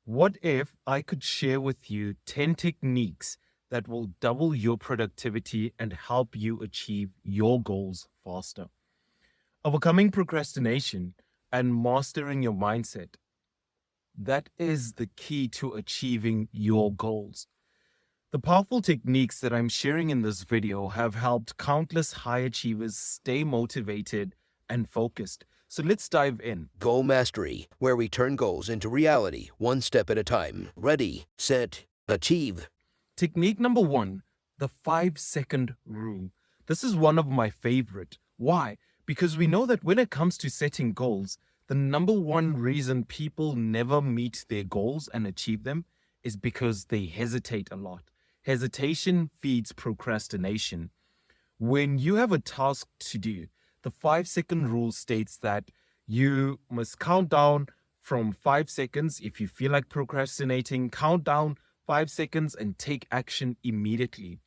What if I could share with you 10 techniques that will double your productivity and help you achieve your goals faster? Overcoming procrastination and mastering your mindset. That is the key to achieving your goals. The powerful techniques that I'm sharing in this video have helped countless high achievers stay motivated and focused. So let's dive in. Goal Mastery, where we turn goals into reality, one step at a time. Ready, set, achieve. Technique number 1, the 5-second rule. This is one of my favorite. Why? Because we know that when it comes to setting goals, the number one reason people never meet their goals and achieve them is because they hesitate a lot. Hesitation feeds procrastination. When you have a task to do, the 5-second rule states that you must count down from 5 seconds. If you feel like procrastinating, count down 5 seconds and take action immediately.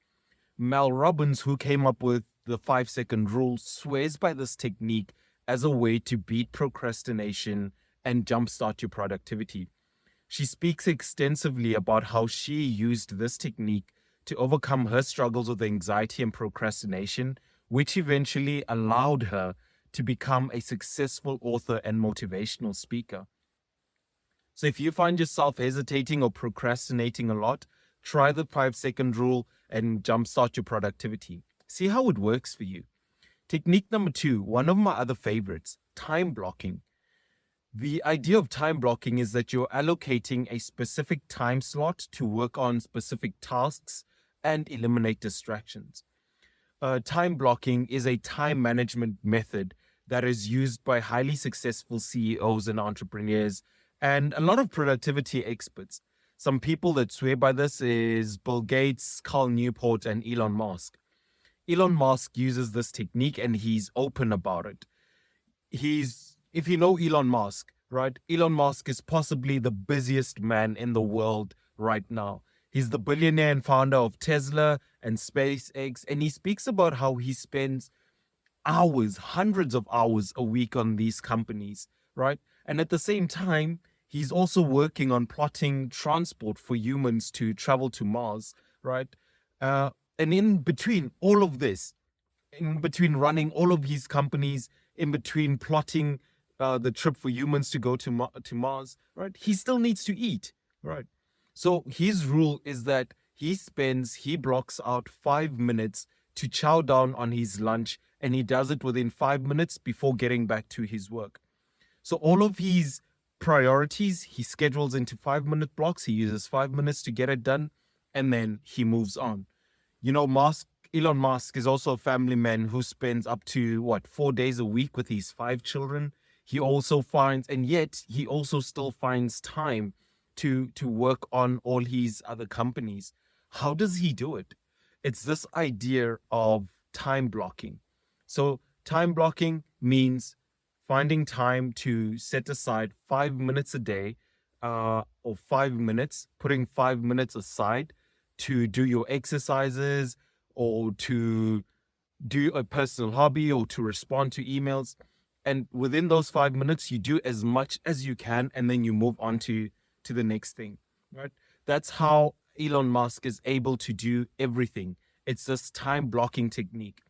Robbins, who came up with the 5-second rule, swears by this technique as a way to beat procrastination and jumpstart your productivity. She speaks extensively about how she used this technique to overcome her struggles with anxiety and procrastination, which eventually allowed her to become a successful author and motivational speaker. So if you find yourself hesitating or procrastinating a lot, try the 5-second rule and jumpstart your productivity. See how it works for you. Technique number 2, one of my other favorites, time blocking. The idea of time blocking is that you're allocating a specific time slot to work on specific tasks and eliminate distractions. Time blocking is a time management method that is used by highly successful CEOs and entrepreneurs and a lot of productivity experts. Some people that swear by this is Bill Gates, Newport, and Elon Musk. Elon Musk uses this technique and he's open about it. If you know Elon Musk, right? Elon Musk is possibly the busiest man in the world right now. He's the billionaire and founder of Tesla and SpaceX, and he speaks about how he spends hours, hundreds of hours a week on these companies, right? And at the same time, he's also working on plotting transport for humans to travel to Mars, right? And in between all of this, in between running all of these companies, in between plotting the trip for humans to go to Mars, right? He still needs to eat, right? So his rule is that he blocks out 5 minutes to chow down on his lunch, and he does it within 5 minutes before getting back to his work. So all of his priorities, he schedules into 5-minute blocks. He uses 5 minutes to get it done, and then he moves on. You know, Elon Musk is also a family man who spends up to 4 days a week with his 5 children. He also still finds time to work on all his other companies. How does he do it? It's this idea of time blocking. So time blocking means finding time to set aside 5 minutes a day, or 5 minutes, putting 5 minutes aside to do your exercises or to do a personal hobby or to respond to emails. And within those 5 minutes, you do as much as you can, and then you move on to the next thing, right? That's how Elon Musk is able to do everything. It's this time blocking technique.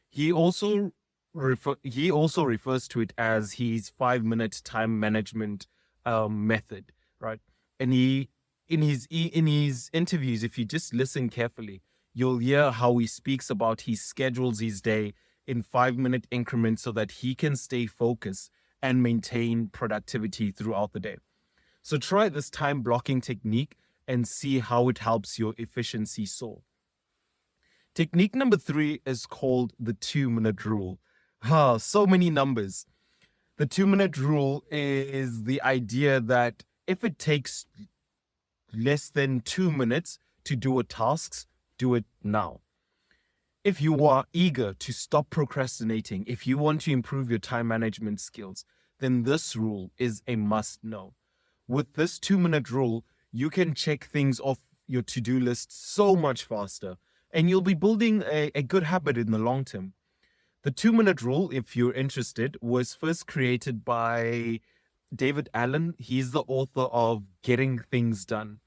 He also refers to it as his 5-minute time management method, right? And in his interviews, if you just listen carefully, you'll hear how he speaks about he schedules his day in 5-minute increments so that he can stay focused and maintain productivity throughout the day. So try this time blocking technique and see how it helps your efficiency soar. Technique number 3 is called the 2-minute rule. So many numbers. The 2-minute rule is the idea that if it takes less than 2 minutes to do a task, do it now. If you are eager to stop procrastinating, if you want to improve your time management skills, then this rule is a must know. With this 2-minute rule, you can check things off your to-do list so much faster, and you'll be building a good habit in the long term. The 2-minute rule, if you're interested, was first created by David Allen, he's the author of Getting Things Done.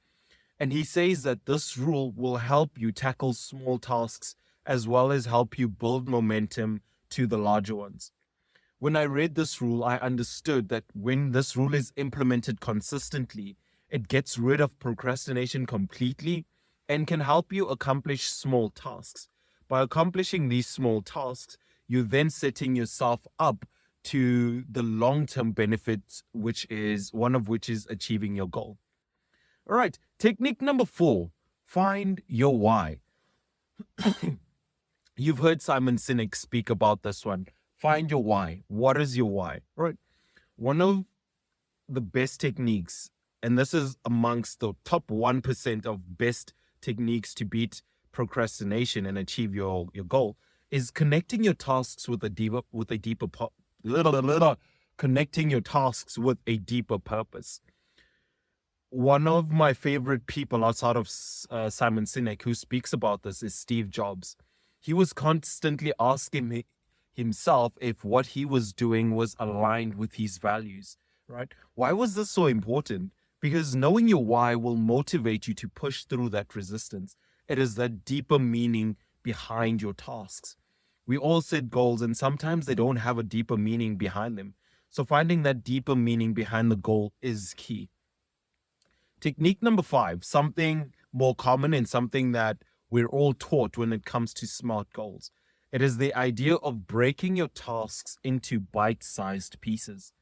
And he says that this rule will help you tackle small tasks as well as help you build momentum to the larger ones. When I read this rule, I understood that when this rule is implemented consistently, it gets rid of procrastination completely and can help you accomplish small tasks. By accomplishing these small tasks, you're then setting yourself up to the long-term benefits, which is one of which is achieving your goal. All right, technique number 4, find your why. You've heard Simon Sinek speak about this one. Find your why. What is your why? All right. One of the best techniques, and this is amongst the top 1% of best techniques to beat procrastination and achieve your goal, is connecting your tasks with a deeper connecting your tasks with a deeper purpose. One of my favorite people outside of Simon Sinek who speaks about this is Steve Jobs. He was constantly asking himself if what he was doing was aligned with his values, right? Why was this so important? Because knowing your why will motivate you to push through that resistance. It is that deeper meaning behind your tasks. We all set goals and sometimes they don't have a deeper meaning behind them. So finding that deeper meaning behind the goal is key. Technique number 5, something more common and something that we're all taught when it comes to SMART goals. It is the idea of breaking your tasks into bite-sized pieces.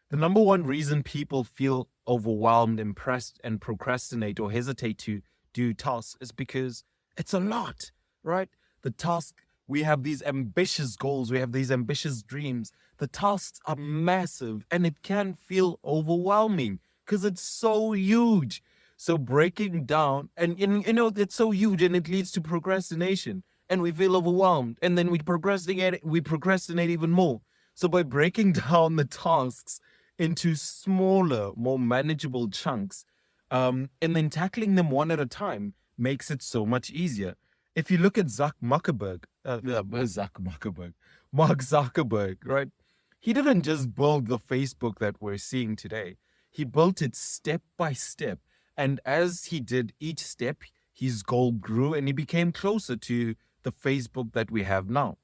The number one reason people feel overwhelmed, impressed, and procrastinate or hesitate to do tasks is because it's a lot, right? The task, we have these ambitious goals, we have these ambitious dreams. The tasks are massive and it can feel overwhelming because it's so huge. So breaking down, and it's so huge and it leads to procrastination and we feel overwhelmed and then we procrastinate even more. So by breaking down the tasks into smaller, more manageable chunks, and then tackling them one at a time makes it so much easier. If you look at Mark Zuckerberg, right? He didn't just build the Facebook that we're seeing today. He built it step by step. And as he did each step, his goal grew and he became closer to the Facebook that we have now.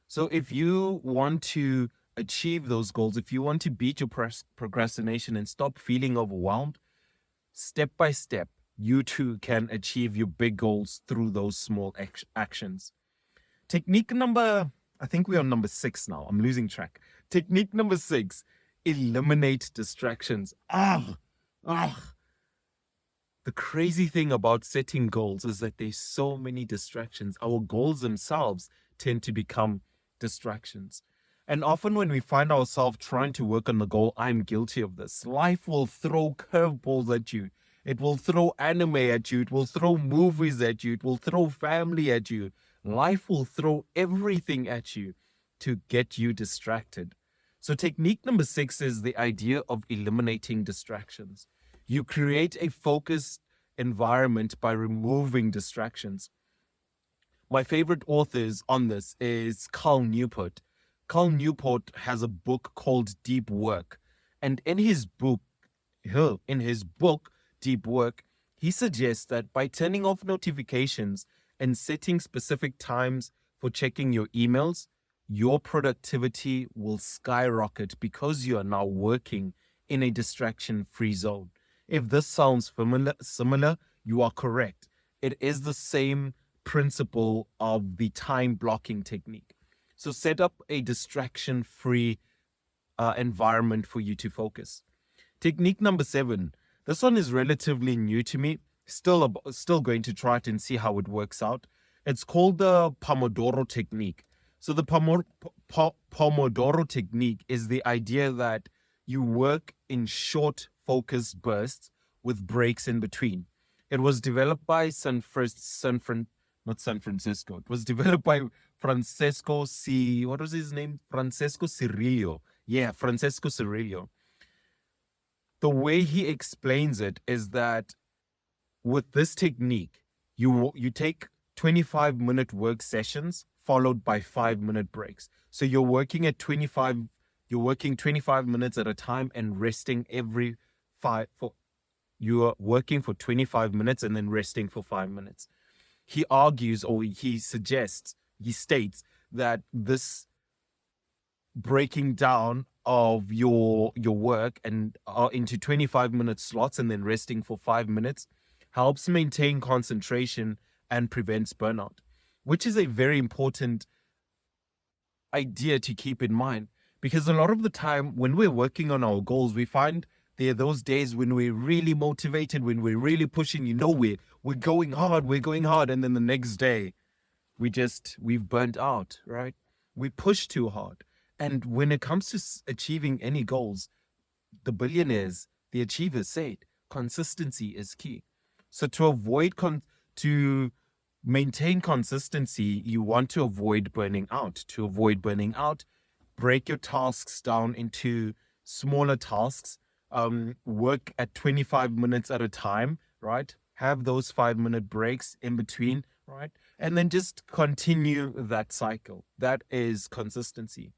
So if you want to achieve those goals, if you want to beat your procrastination and stop feeling overwhelmed, step by step, you too can achieve your big goals through those small actions. Technique number, I think we're on number 6 now. I'm losing track. Technique number 6, eliminate distractions. The crazy thing about setting goals is that there's so many distractions. Our goals themselves tend to become distractions. And often when we find ourselves trying to work on the goal, I'm guilty of this. Life will throw curveballs at you. It will throw anime at you. It will throw movies at you. It will throw family at you. Life will throw everything at you to get you distracted. So technique number 6 is the idea of eliminating distractions. You create a focused environment by removing distractions. My favorite authors on this is Cal Newport. Cal Newport has a book called Deep Work. And in his book, Deep Work, he suggests that by turning off notifications and setting specific times for checking your emails, your productivity will skyrocket because you are now working in a distraction-free zone. If this sounds similar, you are correct. It is the same principle of the time blocking technique. So set up a distraction-free environment for you to focus. Technique number 7. This one is relatively new to me. Still going to try it and see how it works out. It's called the Pomodoro technique. So the Pomodoro technique is the idea that you work in short, focused bursts with breaks in between. It was developed by Francesco. It was developed by Francesco what was his name? Francesco Cirillo. Yeah, Francesco Cirillo. The way he explains it is that with this technique, you take 25-minute work sessions followed by 5-minute breaks. So you're working at 25 you're working 25 minutes at a time and resting every you are working for 25 minutes and then resting for 5 minutes. He argues, or he states that this breaking down of your work and into 25-minute slots and then resting for 5 minutes helps maintain concentration and prevents burnout, which is a very important idea to keep in mind, because a lot of the time when we're working on our goals, we find there are those days when we're really motivated, when we're really pushing, we're going hard, and then the next day we've burnt out, right? We push too hard. And when it comes to achieving any goals, the billionaires, the achievers said, consistency is key. So to maintain consistency, you want to avoid burning out. To avoid burning out, break your tasks down into smaller tasks. Work at 25 minutes at a time, right? Have those 5-minute breaks in between, right? And then just continue that cycle. That is consistency.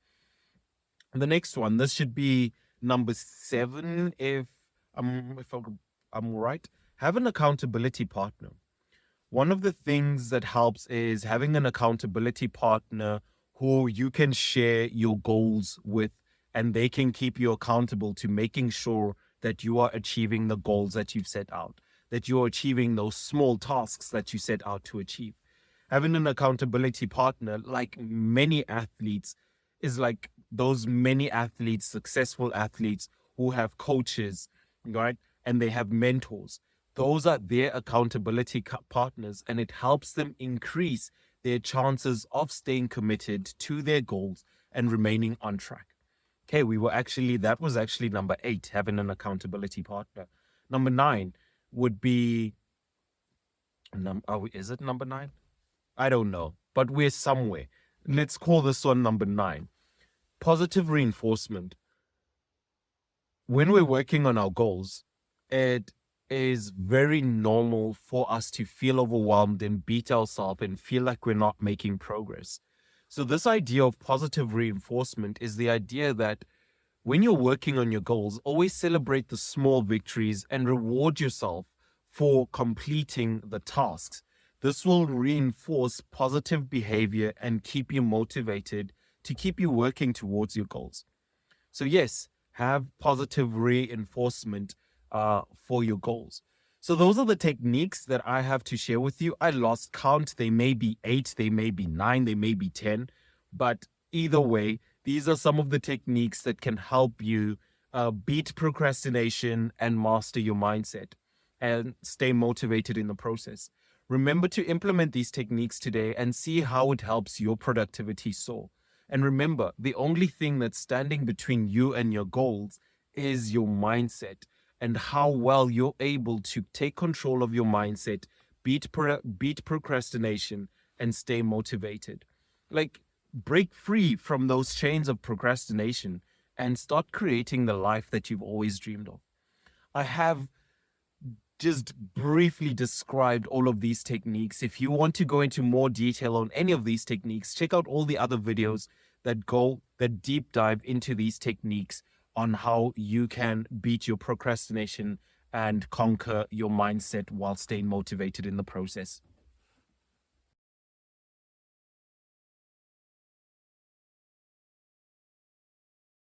The next one, this should be number 7, if I'm right. Have an accountability partner. One of the things that helps is having an accountability partner who you can share your goals with, and they can keep you accountable to making sure that you are achieving the goals that you've set out, that you're achieving those small tasks that you set out to achieve. Having an accountability partner, like many athletes, is like those many athletes, successful athletes who have coaches, right? And they have mentors. Those are their accountability partners, and it helps them increase their chances of staying committed to their goals and remaining on track. Okay, that was actually number 8, having an accountability partner. Number 9 would be, is it number 9? I don't know, but we're somewhere. Let's call this one number 9. Positive reinforcement. When we're working on our goals, it is very normal for us to feel overwhelmed and beat ourselves and feel like we're not making progress. So this idea of positive reinforcement is the idea that when you're working on your goals, always celebrate the small victories and reward yourself for completing the tasks. This will reinforce positive behavior and keep you motivated to keep you working towards your goals. So yes, have positive reinforcement for your goals. So those are the techniques that I have to share with you. I lost count. They may be 8, they may be 9, they may be 10. But either way, these are some of the techniques that can help you beat procrastination and master your mindset and stay motivated in the process. Remember to implement these techniques today and see how it helps your productivity soar. And remember, the only thing that's standing between you and your goals is your mindset, and how well you're able to take control of your mindset, beat procrastination, and stay motivated. Like, break free from those chains of procrastination and start creating the life that you've always dreamed of. I have just briefly described all of these techniques. If you want to go into more detail on any of these techniques, check out all the other videos that deep dive into these techniques on how you can beat your procrastination and conquer your mindset while staying motivated in the process.